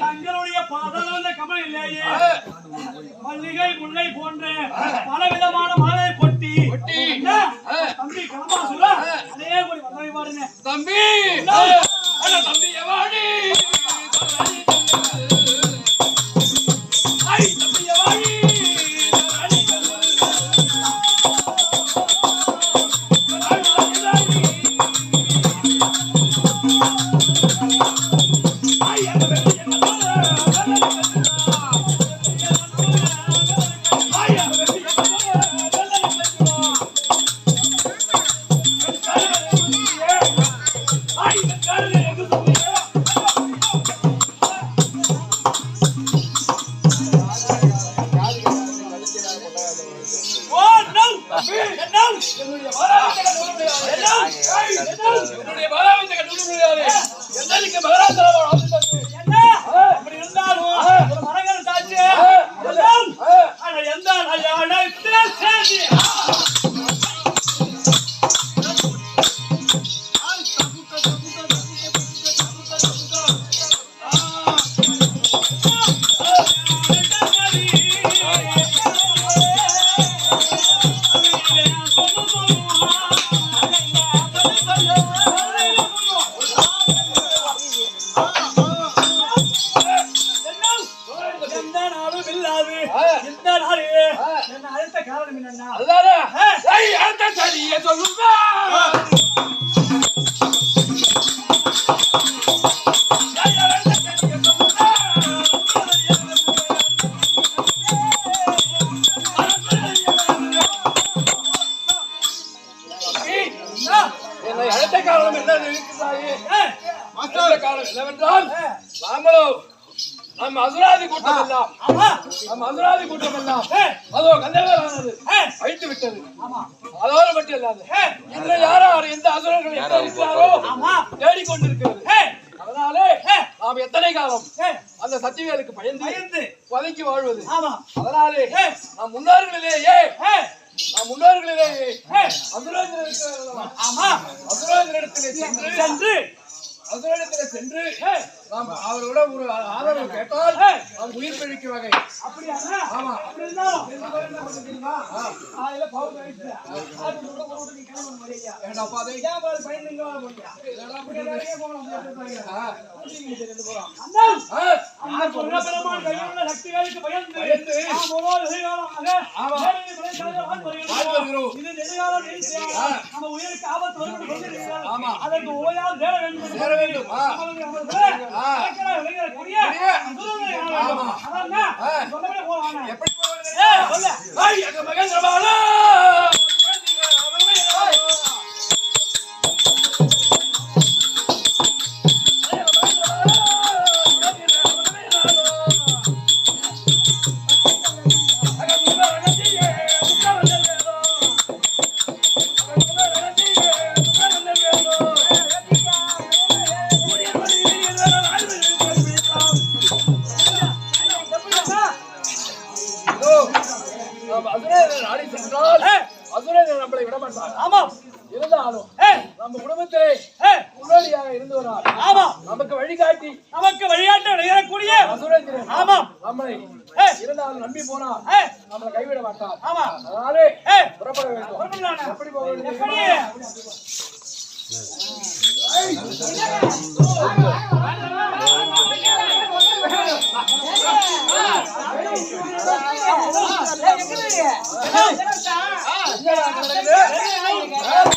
தங்களுடைய பாதாள கமலிலேயே மல்லிகை முல்லை போன்ற பலவிதமான மலரை கொட்டி தம்பி கிளம்பா சொல்ல அதே போய் வந்தவை பாருங்க தம்பி தம்பி எவாடி நம்ம அசுராதி கூட்டம் எல்லாம் அதோ கந்தர்வரானது அழித்து விட்டது. அதோடு மட்டும் இல்லாது இன்னும் யாரும் எந்த அசுரர்கள் எந்த இருக்கிறாரோ தேடிக்கொண்டிருக்கிறது. அதனாலே நாம் எத்தனை காலம் அந்த சத்தியவேலுக்கு பயந்து பதக்கி வாழ்வது? அதனாலே நாம் முன்னோர்களிலேயே அசுரனிடத்திலே சென்று நாம் அவரோட ஒரு ஆதரவு கேட்டால் நாம் உயிர் பிழைக்க வகை. ஆமா நம்மளை விட மாட்டார். ஆமாம், இருந்தாலும் நம்ம குடும்பத்திலே முன்னோடியாக இருந்து வரார். ஆமாம், நமக்கு வழிகாட்டி விளையாடக்கூடிய அசுரேந்திரன். ஆமாம், நம்மளை இருந்தாலும் நம்பி போனார், நம்மளை கைவிட மாட்டார். ஆமா, அதனாலே புறப்பட வேண்டும். எப்படி போக வேண்டும்? என்னடா நடக்குது?